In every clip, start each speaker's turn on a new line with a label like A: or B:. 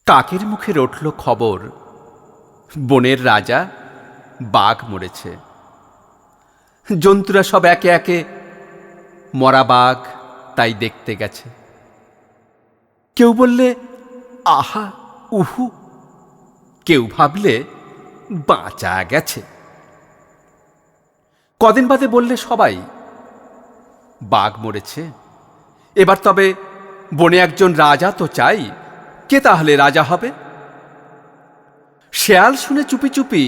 A: কাকের মুখে রটল খবর, বনের রাজা বাঘ মরেছে। জন্তুরা সব একে একে মরা বাঘ তাই দেখতে গেছে। কেউ বললে আহা উহু, কেউ ভাবলে বাঁচা গেছে। কদিন বাদে বললে সবাই বাঘ মরেছে, এবার তবে বনে একজন রাজা তো চাই, কে তাহলে রাজা হবে? শেয়াল শুনে চুপি চুপি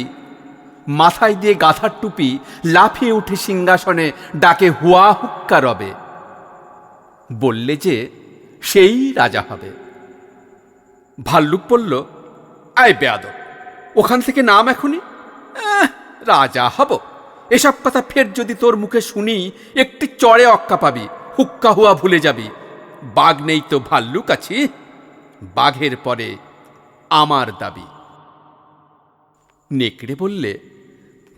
A: মাথায় দিয়ে গাধার টুপি লাফিয়ে উঠে সিংহাসনে ডাকে হুয়া হুক্কা রবে, বললে যে সেই রাজা হবে। ভাল্লুক বলল, আয় বেয়াদব, ওখান থেকে নাম এখনই, রাজা হব এসব কথা ফের যদি তোর মুখে শুনি একটি চড়ে অক্কা পাবি, হুক্কা হুয়া ভুলে যাবি। বাঘ নেই তো ভাল্লুক আছি, বাঘের পরে আমার দাবি। নেকড়ে বললে,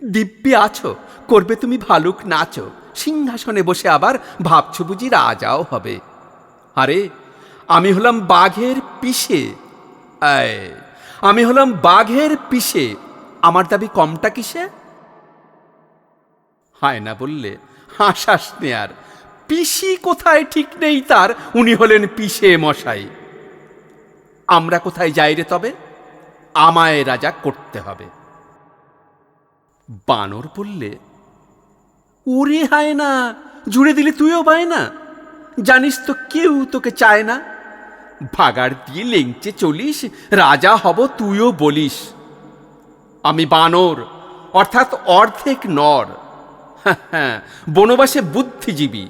A: দিব্যি আছো, করবে তুমি ভালুক নাচো, সিংহাসনে বসে আবার ভাবছো বুঝি রাজাও হবে। আরে আমি হলাম বাঘের পিসে, আমি হলাম বাঘের পিসে, আমার দাবি কমটা কিসে? হায়না বললে, হাসাস নে আর, পিসি কোথায় ঠিক নেই তার, উনি হলেন পিসে মশাই। আমরা কোথায় যাই রে তবে, আমায় রাজা করতে হবে। বানর বললে, ওরে হায়না, জুড়ে দিলে তুইও পায় না, জানিস তো কেউ তোকে চায় না, ভাগার দিয়ে লেংচে চলিস, রাজা হব তুইও বলিস। আমি বানর অর্থাৎ অর্ধেক নর, হ্যাঁ বনবাসে বুদ্ধিজীবী,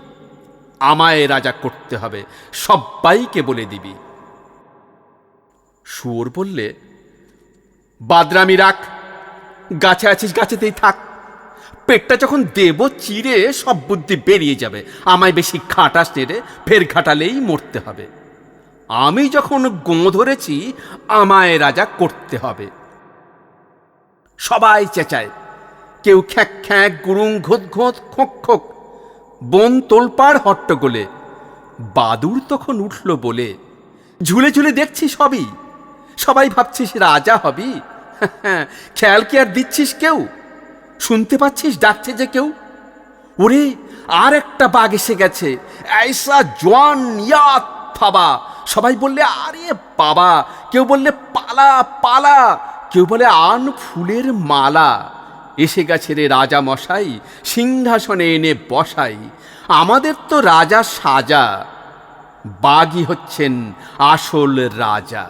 A: আমায় রাজা করতে হবে, সব্বাইকে বলে দিবি। শুয়োর বললে, বাদরামি রাখ, গাছে আছিস গাছেতেই থাক, পেটটা যখন দেব চিরে সব বুদ্ধি বেরিয়ে যাবে। আমায় বেশি ঘাটাস নেড়ে, ফের ঘাটালেই মরতে হবে। আমি যখন গোঁ ধরেছি, আমায় রাজা করতে হবে। সবাই চেঁচায়, কেউ খ্যাঁক খ্যাঁক, গুরুং ঘোঁত ঘোঁত, খোঁক খোঁক, বন তোলপাড় হট্টগোলে। বাদুর তখন উঠল বলে, ঝুলে ঝুলে দেখছি সবই, সবাই ভাবছিস রাজা হবি, খেয়াল কি আর দিচ্ছিস কেউ? শুনতে পাচ্ছিস ডাকছে যে কেউ, ওরে আর একটা বাঘ এসে গেছে, ऐसा জওয়ান ইয়াত ফাবা। সবাই বললে আরে বাবা, কেউ বললে পালা পালা, কেউ বলে আন ফুলের মালা। এসে গেছে রে রাজা মশাই, সিংহাসনে এনে বসাই, আমাদের তো রাজা সাজা, বাঘই হচ্ছেন আসল রাজা।